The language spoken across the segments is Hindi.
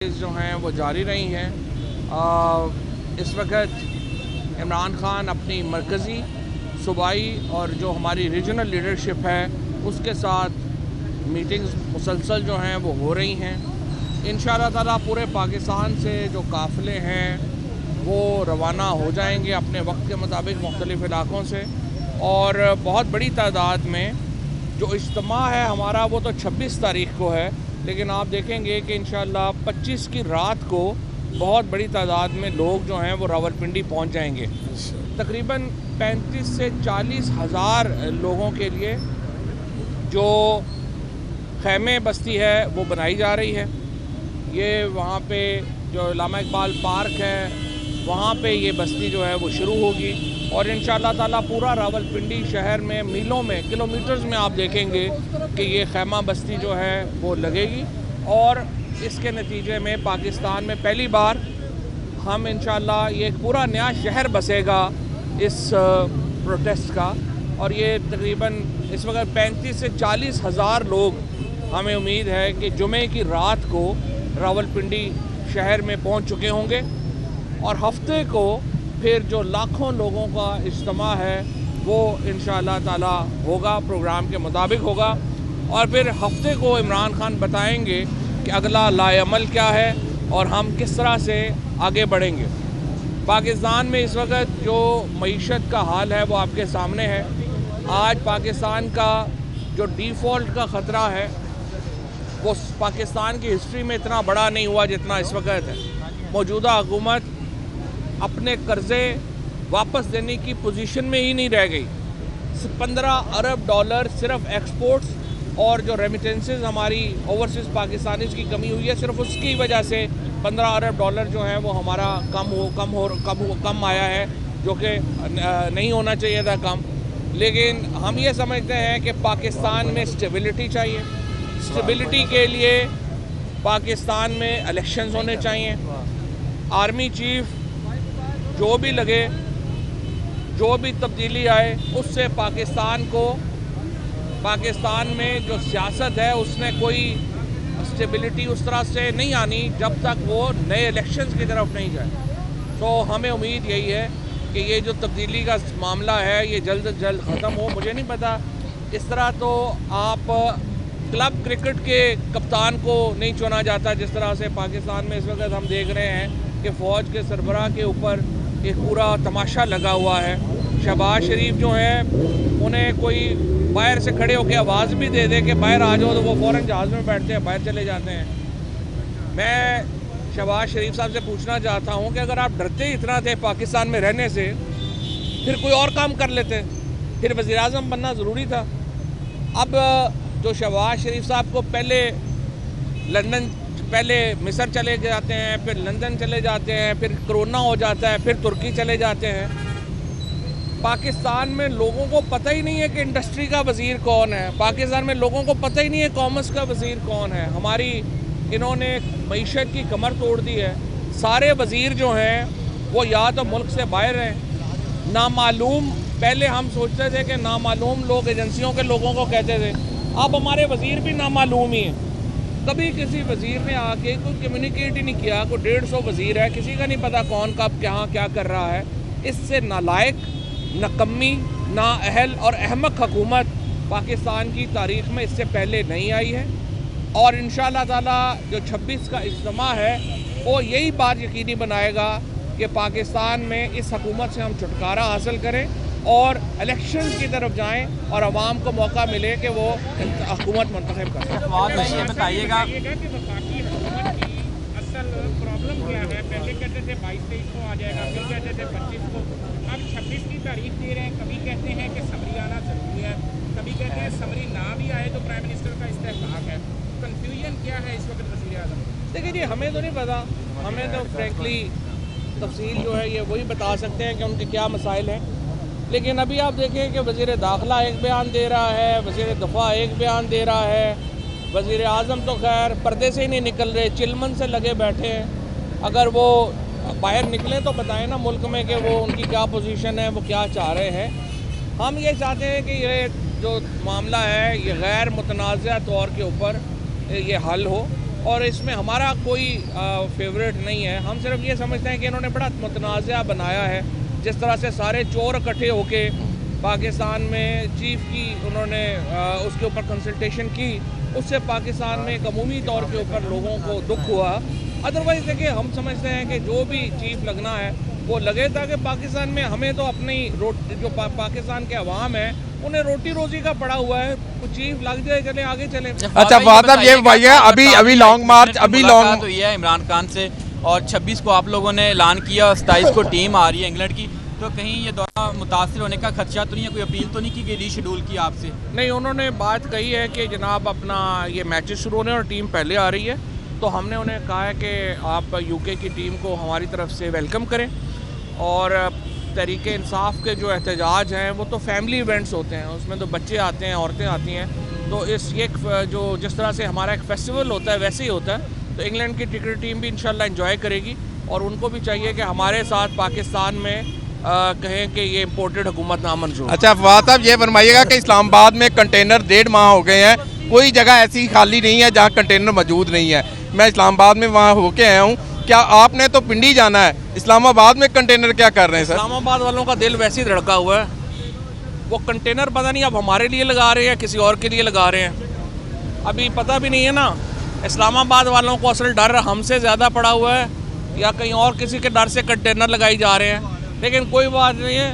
जो हैं वो जारी रही हैं। इस वक्त इमरान खान अपनी मरकज़ी सूबाई और जो हमारी रीजनल लीडरशिप है उसके साथ मीटिंग्स मुसलसल जो हैं वो हो रही हैं। इंशाअल्लाह ताला पूरे पाकिस्तान से जो काफ़िले हैं वो रवाना हो जाएंगे अपने वक्त के मुताबिक मुख्तलिफ़ इलाक़ों से, और बहुत बड़ी तादाद में जो इज्तिमा है हमारा वो तो 26 तारीख़ को है, लेकिन आप देखेंगे कि इंशाअल्लाह 25 की रात को बहुत बड़ी तादाद में लोग जो हैं वो रावलपिंडी पहुंच जाएंगे। तकरीबन 35 से 40 हज़ार लोगों के लिए जो खैमे बस्ती है वो बनाई जा रही है। ये वहाँ पे जो इलामा इकबाल पार्क है वहाँ पे ये बस्ती जो है वो शुरू होगी, और इंशाअल्लाह ताला पूरा रावलपिंडी शहर में मीलों में किलोमीटर्स में आप देखेंगे कि ये खैमा बस्ती जो है वो लगेगी, और इसके नतीजे में पाकिस्तान में पहली बार हम इंशाअल्लाह ये एक पूरा नया शहर बसेगा इस प्रोटेस्ट का। और ये तकरीबन इस वक्त 35 से 40 हज़ार लोग हमें उम्मीद है कि जुमे की रात को रावलपिंडी शहर में पहुंच चुके होंगे, और हफ्ते को फिर जो लाखों लोगों का इज्तिमा है वो इंशाअल्लाह ताला होगा, प्रोग्राम के मुताबिक होगा, और फिर हफ्ते को इमरान खान बताएंगे कि अगला लाएअमल क्या है और हम किस तरह से आगे बढ़ेंगे। पाकिस्तान में इस वक्त जो मईशत का हाल है वो आपके सामने है। आज पाकिस्तान का जो डिफ़ॉल्ट का ख़तरा है वो पाकिस्तान की हिस्ट्री में इतना बड़ा नहीं हुआ जितना इस वक्त है। मौजूदा हुकूमत अपने कर्ज़े वापस देने की पोजीशन में ही नहीं रह गई। 15 अरब डॉलर सिर्फ एक्सपोर्ट्स और जो रेमिटेंसेस हमारी ओवरसीज़ पाकिस्तानीज़ की कमी हुई है, सिर्फ उसकी वजह से 15 अरब डॉलर जो है वो हमारा कम आया है, जो कि नहीं होना चाहिए था कम। लेकिन हम ये समझते हैं कि पाकिस्तान में स्टेबिलिटी चाहिए। स्टेबिलिटी के लिए पाकिस्तान में इलेक्शंस होने चाहिए। आर्मी चीफ जो भी लगे, जो भी तब्दीली आए, उससे पाकिस्तान में जो सियासत है उसमें कोई स्टेबिलिटी उस तरह से नहीं आनी जब तक वो नए इलेक्शंस की तरफ नहीं जाए। तो हमें उम्मीद यही है कि ये जो तब्दीली का मामला है ये जल्द से जल्द ख़त्म हो। मुझे नहीं पता, इस तरह तो आप क्लब क्रिकेट के कप्तान को नहीं चुना जाता जिस तरह से पाकिस्तान में इस वक्त हम देख रहे हैं कि फ़ौज के सरबराह के ऊपर एक पूरा तमाशा लगा हुआ है। शहबाज शरीफ जो हैं उन्हें कोई बाहर से खड़े होकर आवाज़ भी दे दे कि बाहर आ जाओ तो वो फ़ौरन जहाज़ में बैठते हैं, बाहर चले जाते हैं। मैं शहबाज शरीफ साहब से पूछना चाहता हूँ कि अगर आप डरते इतना थे पाकिस्तान में रहने से, फिर कोई और काम कर लेते, फिर वज़ीर आज़म बनना ज़रूरी था। अब जो शहबाज शरीफ साहब को पहले मिस्र चले जाते हैं, फिर लंदन चले जाते हैं, फिर कोरोना हो जाता है, फिर तुर्की चले जाते हैं। पाकिस्तान में लोगों को पता ही नहीं है कि इंडस्ट्री का वज़ीर कौन है। पाकिस्तान में लोगों को पता ही नहीं है कॉमर्स का वज़ीर कौन है। हमारी इन्होंने मईशत की कमर तोड़ दी है। सारे वज़ीर जो हैं वो या तो मुल्क से बाहर हैं, नामालूम। पहले हम सोचते थे कि नामालूम लोग एजेंसियों के लोगों को कहते थे, अब हमारे वज़ीर भी नामालूम ही हैं। कभी किसी वज़ीर ने आके कोई कम्युनिकेट ही नहीं किया। कोई 150 वज़ीर है, किसी का नहीं पता कौन कब क्या कर रहा है। इससे नालायक, नकम्मी, नाअहल और अहमक हुकूमत पाकिस्तान की तारीख़ में इससे पहले नहीं आई है। और इंशाअल्लाह ताला जो 26 का इज्तिमा है वो यही बात यकीनी बनाएगा कि पाकिस्तान में इस हुकूमत से हम छुटकारा हासिल करें और इलेक्शंस की तरफ जाएं और आवाम को मौका मिले कि वो हुकूमत मुंतखब करें। ये बताइएगा असल प्रॉब्लम क्या है? पहले कहते थे 22-23 को आ जाएगा, फिर कहते थे 25 को, अब 26 की तारीख दे रहे हैं। कभी कहते हैं कि समरी आना ज़रूरी है, कभी कहते हैं समरी ना भी आए तो प्राइम मिनिस्टर का इस्तेहकाक है। कन्फ्यूजन क्या है इस वक्त वज़ीर आज़म? देखिए जी, हमें तो नहीं पता। हमें तो फ्रेंकली तफसील जो है ये वही बता सकते हैं कि उनके क्या मसाइल हैं। लेकिन अभी आप देखें कि वज़ीर दाखिला एक बयान दे रहा है, वज़ीर दफ़ा एक बयान दे रहा है, वज़ीर आज़म तो खैर पर्दे से ही नहीं निकल रहे, चिलमन से लगे बैठे हैं। अगर वो बाहर निकलें तो बताएं ना मुल्क में कि वो उनकी क्या पोजीशन है, वो क्या चाह रहे हैं। हम ये चाहते हैं कि ये जो मामला है ये गैर मुतनाज़ा तौर के ऊपर ये हल हो, और इसमें हमारा कोई फेवरेट नहीं है। हम सिर्फ ये समझते हैं कि इन्होंने बड़ा मुतनाज़ा बनाया है। जिस तरह से सारे चोर इकट्ठे होके पाकिस्तान में चीफ की उन्होंने उसके ऊपर कंसल्टेशन की, उससे पाकिस्तान में एक अमूमी तौर के ऊपर लोगों को दुख हुआ। अदरवाइज़ देखिए, हम समझते हैं कि जो भी चीफ लगना है वो लगे, ताकि पाकिस्तान में हमें तो अपनी जो पाकिस्तान के अवाम है उन्हें रोटी रोजी का पड़ा हुआ है, कुछ चीफ लग जाए, चले आगे चले। अच्छा फवाद साहब, ये भैया अभी लॉन्ग मार्च हुई है इमरान खान से, और 26 को आप लोगों ने ऐलान किया, 27 को टीम आ रही है इंग्लैंड की, तो कहीं ये दौरा मुतासिर होने का खदशा तो नहीं है? कोई अपील तो नहीं की गई रीशेड्यूल की आपसे? नहीं, उन्होंने बात कही है कि जनाब अपना ये मैचेस शुरू होने और टीम पहले आ रही है, तो हमने उन्हें कहा है कि आप यूके की टीम को हमारी तरफ से वेलकम करें। और तहरीके इंसाफ के जो एहतजाज हैं वो तो फैमिली इवेंट्स होते हैं, उसमें तो बच्चे आते हैं, औरतें आती हैं, तो जो जिस तरह से हमारा एक फेस्टिवल होता है वैसे ही होता है। तो इंग्लैंड की क्रिकेट टीम भी इंशाल्लाह एंजॉय करेगी, और उनको भी चाहिए कि हमारे साथ पाकिस्तान में कहें कि ये इम्पोर्टेड हुकूमत नामंजूर। अच्छा फवाद साहब, ये फरमाइएगा कि इस्लामाबाद में कंटेनर 1.5 माह हो गए हैं, कोई जगह ऐसी खाली नहीं है जहाँ कंटेनर मौजूद नहीं है। मैं इस्लामाबाद में वहाँ होके आया हूँ, क्या आपने तो पिंडी जाना है, इस्लामाबाद में कंटेनर क्या कर रहे हैं सर? इस्लामाबाद वालों का दिल वैसे ही धड़का हुआ है, वो कंटेनर पता नहीं अब हमारे लिए लगा रहे हैं किसी और के लिए लगा रहे हैं, अभी पता भी नहीं है ना। इस्लामाबाद वालों को असल डर हमसे ज़्यादा पड़ा हुआ है या कहीं और किसी के डर से कंटेनर लगाई जा रहे हैं, लेकिन कोई बात नहीं है,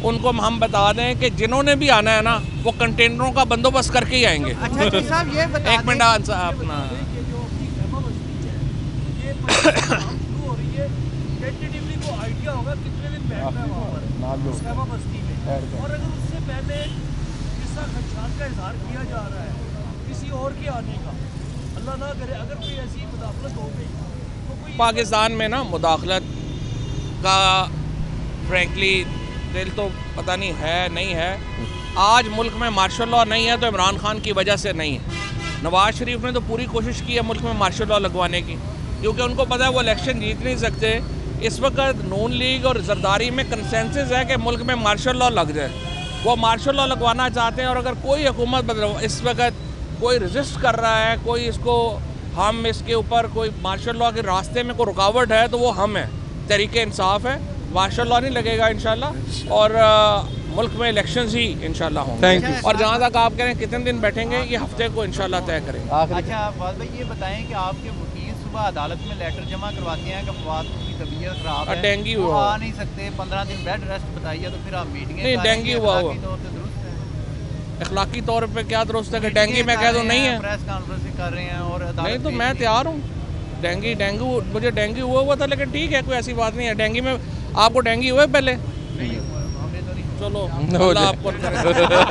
उनको हम बता दें कि जिन्होंने भी आना है ना वो कंटेनरों का बंदोबस्त करके ही आएंगे। अच्छा जी साहब, ये बता एक मिनट अपना टेंटेटिवली को आइडिया होगा कितने दिन बैठना है वहाँ पर खैमा बस्ती में, और अगर उससे पहले किस्सा खदशात का इजहार किया जा रहा है किसी और के आने का, अल्लाह ना करे अगर कोई ऐसी मुदाखलत हो गई तो कोई पाकिस्तान में ना मुदाखलत का फ्रैंकली दिल तो पता नहीं है नहीं है। आज मुल्क में मार्शल लॉ नहीं है तो इमरान खान की वजह से नहीं है। नवाज शरीफ ने तो पूरी कोशिश की है मुल्क में मार्शल लॉ लगवाने की, क्योंकि उनको पता है वो इलेक्शन जीत नहीं सकते। इस वक्त नून लीग और जरदारी में कंसेंसस है कि मुल्क में मार्शल लॉ लग जाए, वो मार्शल लॉ लगवाना चाहते हैं। और अगर कोई हुकूमत इस वक्त कोई रजिस्ट कर रहा है, कोई इसको हम इसके ऊपर कोई मार्शल लॉ के रास्ते में कोई रुकावट है तो वो हम है, तहरीके इंसाफ है। मार्शल लॉ नहीं लगेगा इंशाल्लाह, और मुल्क में इलेक्शंस ही इंशाल्लाह होंगे। Thank you. और जहाँ तक आप कह रहे हैं कितने दिन बैठेंगे, ये हफ्ते को इंशाल्लाह तय करेंगे। अच्छा फवाद भाई, ये बताएं कि आपके वकील सुबह अदालत में लेटर जमा करवाते हैं कि फवाद की तबीयत खराब है, डेंगू वो हुआ, आ नहीं सकते, 15 दिन बेड रेस्ट बताइए, तो फिर आप मीटिंग नहीं, डेंगू हुआ हुआ अखलाकी तौर पे क्या दुरुस्त है कि डेंगू मैं कह दूँ नहीं है, प्रेस कॉन्फ्रेंस कर रहे हैं और नहीं तो मैं तैयार हूँ। डेंगू मुझे डेंगू हुआ था, लेकिन ठीक है, कोई ऐसी बात नहीं है। डेंगू में आपको डेंगू हुआ है पहले? नहीं, हमने तो नहीं। चलो अल्लाह आपको